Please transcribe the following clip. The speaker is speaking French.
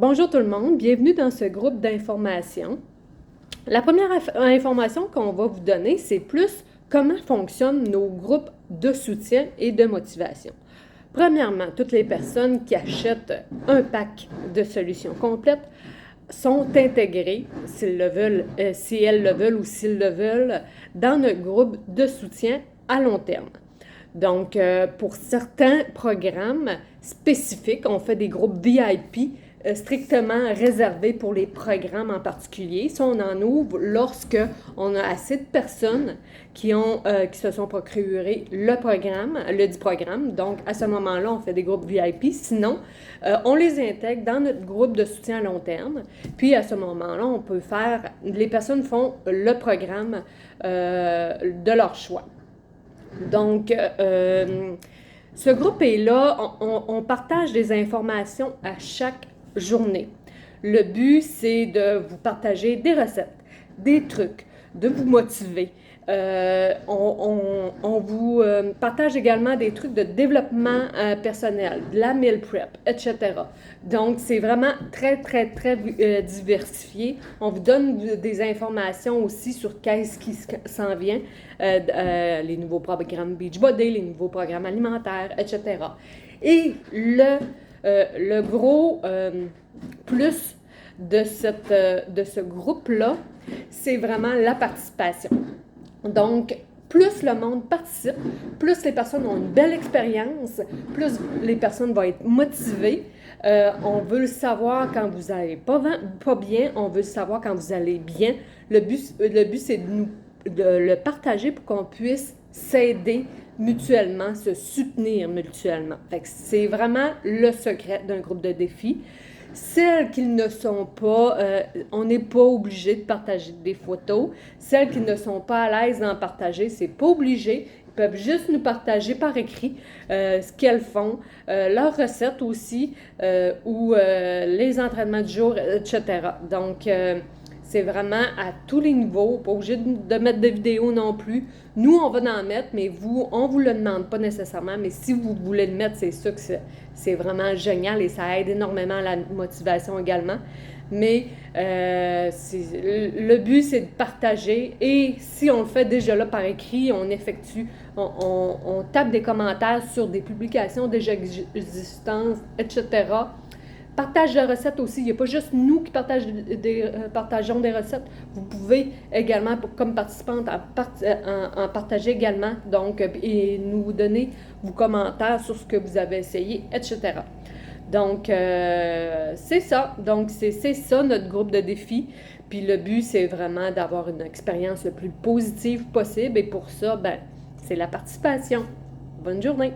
Bonjour tout le monde, bienvenue dans ce groupe d'information. La première information qu'on va vous donner, c'est plus comment fonctionnent nos groupes de soutien et de motivation. Premièrement, toutes les personnes qui achètent un pack de solutions complètes sont intégrées, s'ils le veulent, si elles le veulent ou s'ils le veulent, dans notre groupe de soutien à long terme. Donc, pour certains programmes spécifiques, on fait des groupes VIP strictement réservés pour les programmes en particulier. Ça, on en ouvre lorsque on a assez de personnes qui se sont procurées le dit programme. Donc, à ce moment-là, on fait des groupes VIP. Sinon, on les intègre dans notre groupe de soutien à long terme. Puis, à ce moment-là, les personnes font le programme de leur choix. Donc, ce groupe est là, on partage des informations à chaque journée. Le but, c'est de vous partager des recettes, des trucs, de vous motiver. On vous partage également des trucs de développement personnel, de la meal prep, etc. Donc, c'est vraiment très, très, très diversifié. On vous donne des informations aussi sur qu'est-ce qui s'en vient, les nouveaux programmes Beachbody, les nouveaux programmes alimentaires, etc. Et le gros plus de ce groupe-là, c'est vraiment la participation. Donc, plus le monde participe, plus les personnes ont une belle expérience, plus les personnes vont être motivées. On veut le savoir quand vous n'allez pas bien, on veut le savoir quand vous allez bien. Le but c'est de le partager pour qu'on puisse s'aider mutuellement, se soutenir mutuellement. Fait que c'est vraiment le secret d'un groupe de défi. Celles qui ne sont pas, on n'est pas obligé de partager des photos. Celles qui ne sont pas à l'aise d'en partager, c'est pas obligé. Ils peuvent juste nous partager par écrit ce qu'elles font, leurs recettes aussi, ou les entraînements du jour, etc. Donc, c'est vraiment à tous les niveaux, pas obligé de mettre de vidéos non plus. Nous, on va en mettre, mais vous, on ne vous le demande pas nécessairement. Mais si vous voulez le mettre, c'est sûr que c'est vraiment génial et ça aide énormément à la motivation également. Mais le but, c'est de partager. Et si on le fait déjà là par écrit, on tape des commentaires sur des publications déjà existantes, etc. Partage de recettes aussi. Il n'y a pas juste nous qui partageons des recettes. Vous pouvez également, comme participante, en partager également. Donc, et nous donner vos commentaires sur ce que vous avez essayé, etc. Donc, c'est ça. Donc, c'est ça notre groupe de défi. Puis le but, c'est vraiment d'avoir une expérience le plus positive possible. Et pour ça, c'est la participation. Bonne journée!